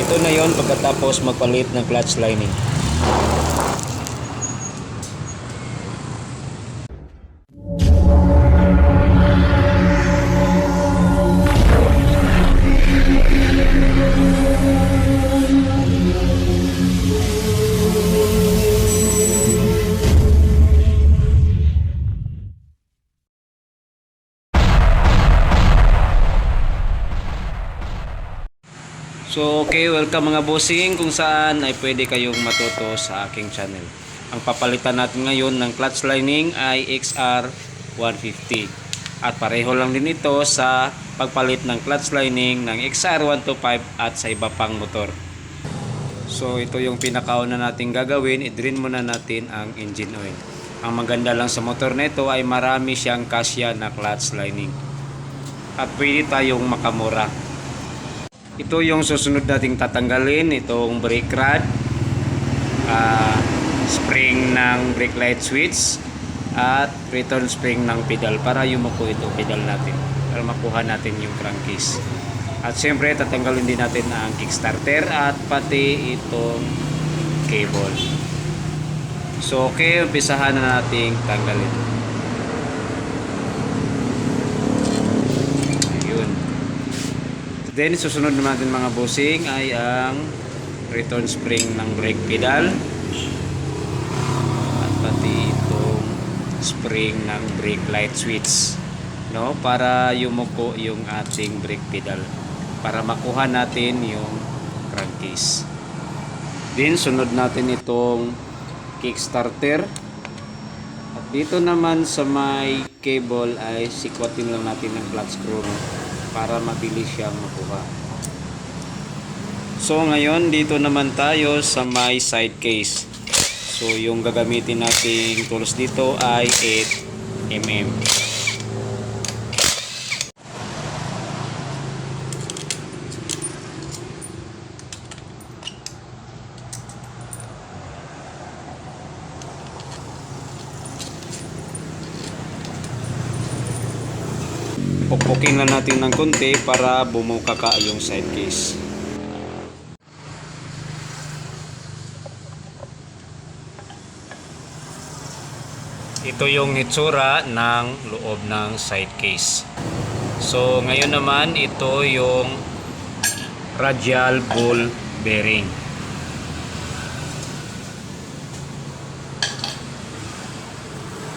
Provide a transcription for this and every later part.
Ito na yon pagkatapos magpalit ng clutch lining. So okay, welcome mga bossing, kung saan ay pwede kayong matuto sa aking channel. Ang papalitan natin ngayon ng clutch lining ay XR150. At pareho lang din ito sa pagpalit ng clutch lining ng XR125 at sa iba pang motor. So ito yung pinakauna natin gagawin, i-drain muna natin ang engine oil. Ang maganda lang sa motor na ito ay marami siyang kasya na clutch lining. At pwede tayong makamura. Ito yung susunod nating tatanggalin, itong brake rod, spring ng brake light switch, at return spring ng pedal para yumuko ito pedal natin, para makuha natin yung crankcase. At siyempre tatanggalin din natin ang kickstarter at pati itong cable. So okay, umpisahan na nating tanggalin. Then susunod naman mga bossing ay ang return spring ng brake pedal at pati itong spring ng brake light switch, no, para yumuko yung ating brake pedal para makuha natin yung crankcase. Then sunod natin itong kickstarter at dito naman sa may cable ay sikwatin lang natin ng clutch screw para mabilis siyang makuha. So ngayon dito naman tayo sa my side case. So yung gagamitin nating tools dito ay 8mm. Pukpukin lang natin ng konti para bumuka ka yung side case. Ito yung itsura ng loob ng side case. So ngayon naman ito yung radial ball bearing.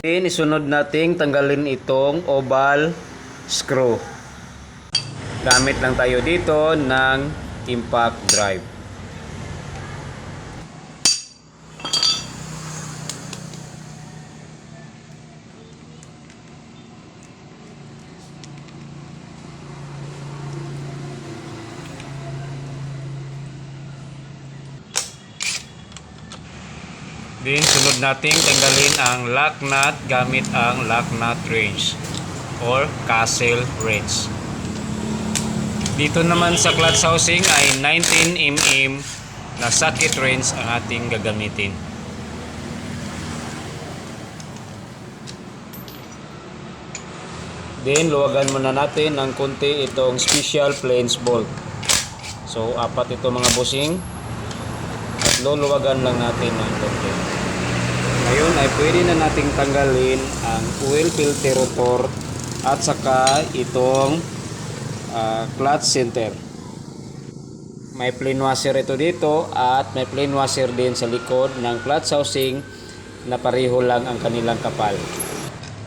Then isunod nating tanggalin itong oval screw. Gamit lang tayo dito ng impact drive. Then sunod nating tanggalin ang lock nut gamit ang lock nut wrench or castle wrench. Dito naman sa clutch housing ay 19mm na socket wrench ang ating gagamitin. Then luwagan muna natin ng konti itong special flange bolt. So 4 ito mga bossing. At luluwagan lang natin ng konti. Ngayon ay pwede na nating tanggalin ang oil filter rotor at saka itong clutch center. May plain washer ito dito at may plain washer din sa likod ng clutch housing na pareho lang ang kanilang kapal.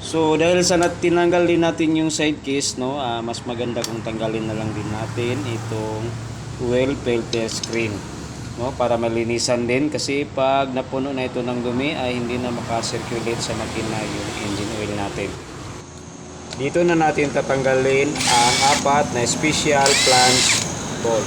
So dahil sa tinanggal din natin yung side case, no, mas maganda kung tanggalin na lang din natin itong oil filter screen, no, para malinisan din, kasi pag napuno na ito ng dumi ay hindi na makasirculate sa makina yung engine oil natin. Dito na natin tatanggalin ang 4 na special flange bolt.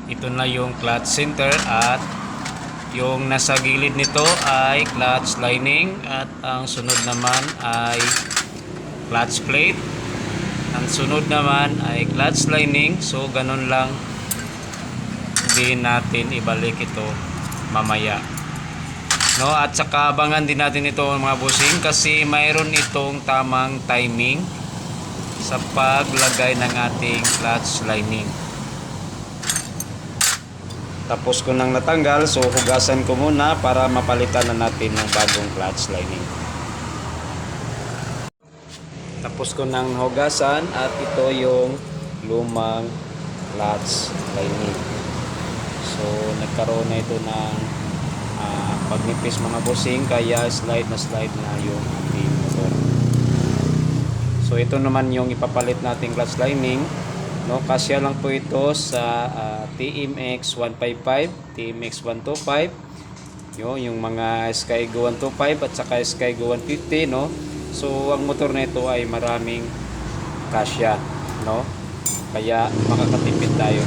Ito na yung clutch center at yung nasa gilid nito ay clutch lining at ang sunod naman ay clutch plate. Ang sunod naman ay clutch lining. So ganun lang din natin ibalik ito mamaya. No, at saka abangan din natin ito mga bossing kasi mayroon itong tamang timing sa paglagay ng ating clutch lining. Tapos ko nang natanggal, so hugasan ko muna para mapalitan na natin ng bagong clutch lining. Tapos ko nang hugasan at ito yung lumang clutch lining. So nagkaroon na ito ng pagnipis mga bossing, kaya slide na yung ating motor. So ito naman yung ipapalit nating clutch lining, no? Kasya lang po ito sa TMX 155, TMX 125, yung mga Skygo 125 at saka Skygo 150, no? So ang motor na ito ay maraming kasya, no? Kaya makakatipid tayo.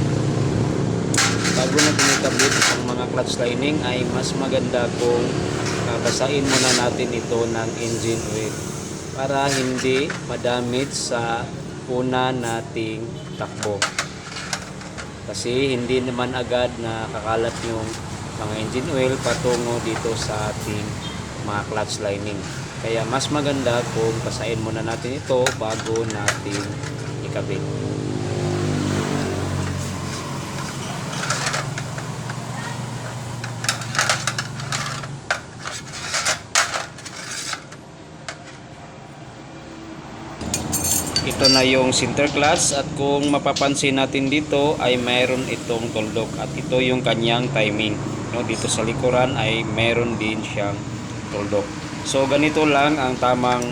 Bago natin ikabit ang mga clutch lining ay mas maganda kung basahin muna natin ito ng engine oil para hindi madamage sa una nating takbo. Kasi hindi naman agad na kakalat yung mga engine oil patungo dito sa ating mga clutch lining. Kaya mas maganda kung basahin muna natin ito bago natin ikabit. Ito na yung center clutch at kung mapapansin natin dito ay mayroon itong tuldok at ito yung kanyang timing, no? Dito sa likuran ay mayroon din siyang tuldok. So ganito lang ang tamang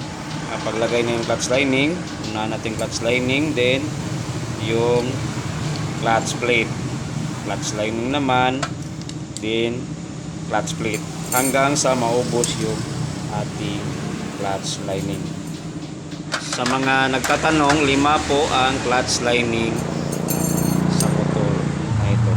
paglagay ng clutch lining. Una natin clutch lining, then yung clutch plate, clutch lining naman, then clutch plate hanggang sa maubos yung ating clutch lining. Sa mga nagtatanong, 5 po ang clutch lining sa motor na ito.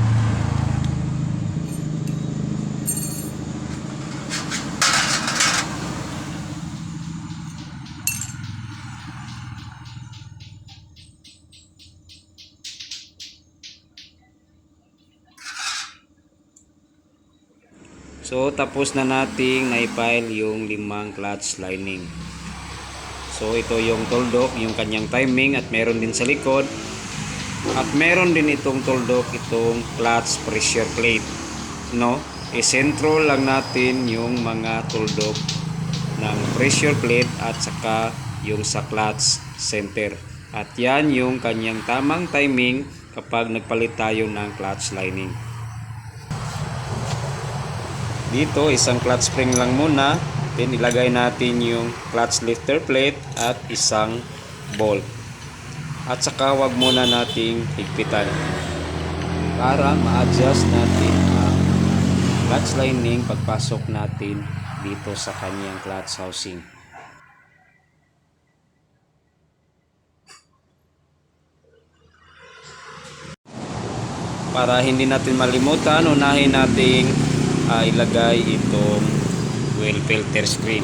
So tapos na nating naipile yung 5 clutch lining. So ito yung tuldok, yung kanyang timing at meron din sa likod. At meron din itong tuldok, itong clutch pressure plate, no? I-sentro lang natin yung mga tuldok ng pressure plate at saka yung sa clutch center. At yan yung kanyang tamang timing kapag nagpalit tayo ng clutch lining. Dito isang clutch spring lang muna. Then ilagay natin yung clutch lifter plate at isang bolt. At saka wag muna nating higpitan para ma-adjust natin ang clutch lining pagpasok natin dito sa kanyang clutch housing. Para hindi natin malimutan, unahin nating ilagay itong oil filter screen.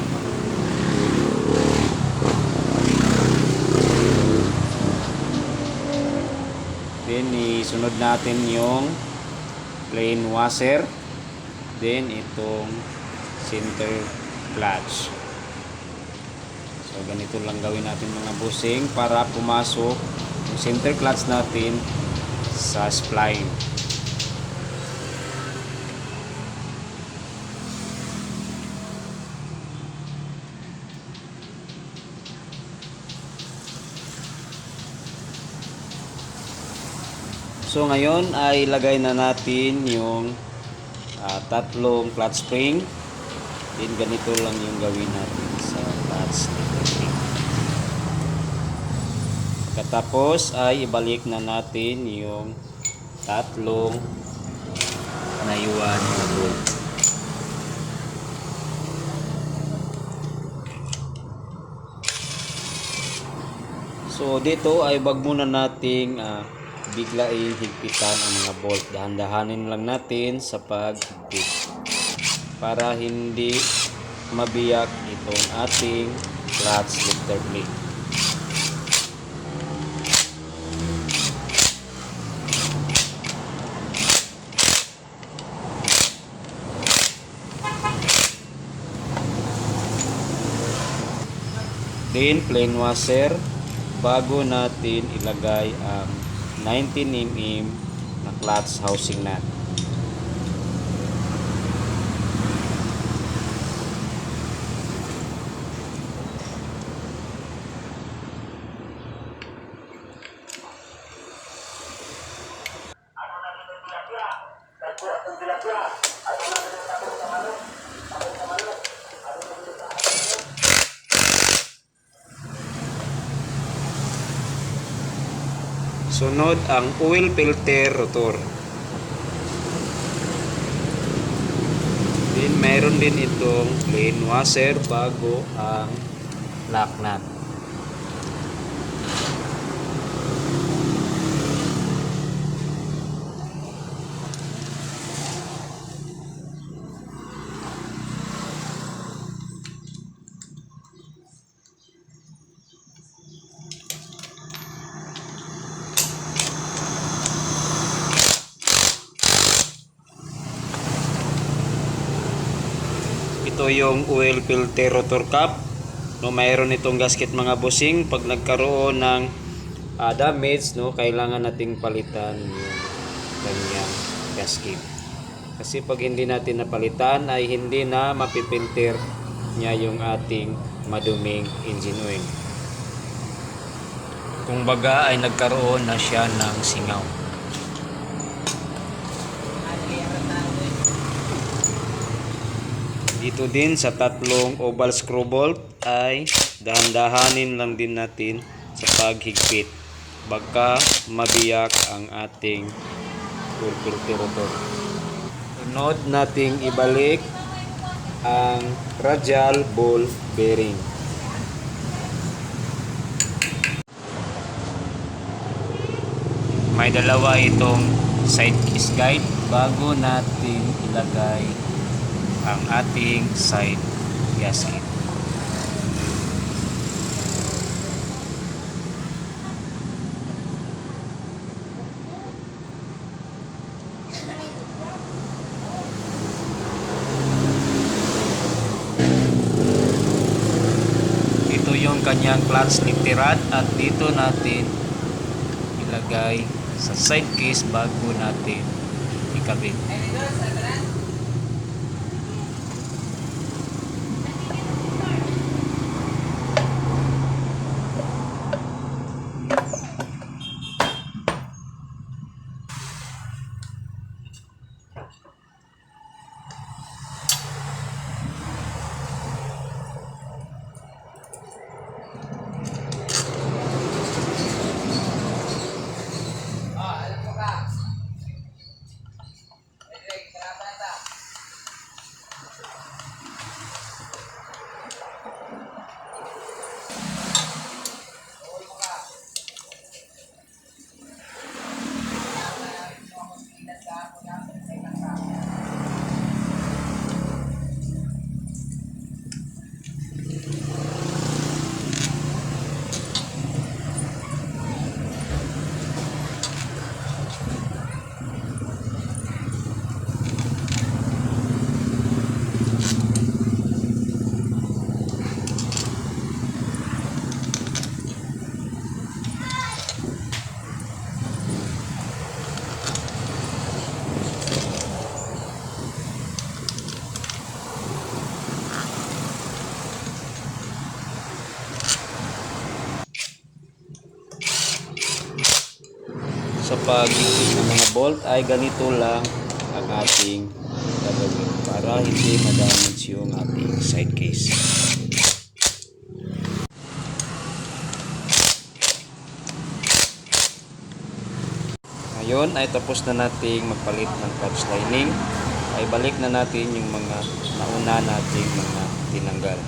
Then isunod natin yung plain washer, then itong center clutch. So ganito lang gawin natin mga bossing para pumasok yung center clutch natin sa spline. So ngayon ay ilagay na natin yung tatlong clutch spring. Then ganito lang yung gawin natin sa clutch spring. Katapos ay ibalik na natin yung tatlong nayuan na bolt. So dito ay wag muna nating biglaing higpitan ang mga bolt. Dahan-dahanin lang natin sa paghigpit para hindi mabiyak itong ating clutch lifter plate. Then plain washer bago natin ilagay ang 19mm na clutch housing nut. Sunod ang oil filter rotor. Then mayroon din itong plain washer bago ang lock nut. Ito yung oil filter rotor cap. No, mayroon itong gasket mga bossing. Pag nagkaroon ng damage, no, kailangan nating palitan yung kanyang gasket. Kasi pag hindi natin napalitan ay hindi na mapipilter niya yung ating maduming engine oil. Kung baga ay nagkaroon na siya ng singaw. Dito din sa tatlong oval screw bolt ay dahan-dahanin lang din natin sa paghigpit. Baka mabiyak ang ating oil filter rotor. Sunod nating ibalik ang radial ball bearing. May dalawa itong side kiss guide bago natin ilagay ang ating side gasket. Ito yung kanyang clutch lifter rod at dito natin ilagay sa side case bago natin ikabit. Sa pag-ikot ng mga bolt ay ganito lang ang ating gagawin para hindi ma-damage yung ating side case. Ngayon ay tapos na nating magpalit ng clutch lining. Ay balik na natin yung mga nauna nating mga tinanggal.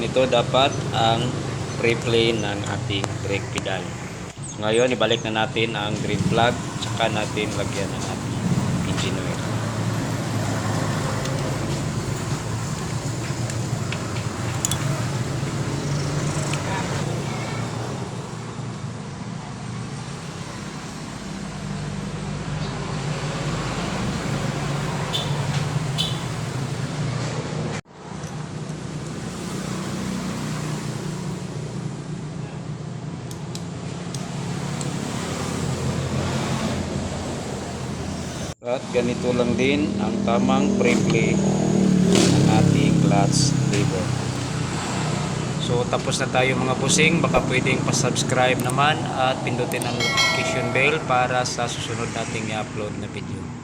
ganito dapat ang pre-play ng ating brake pedal. So, ngayon ibalik na natin ang green flag, tsaka natin lagyan ng ating engine oil. At ganito lang din ang tamang pre-play ng ating clutch lever. So tapos na tayo mga bossing, baka pwedeng pa-subscribe naman at pindutin ang notification bell para sa susunod nating i-upload na video.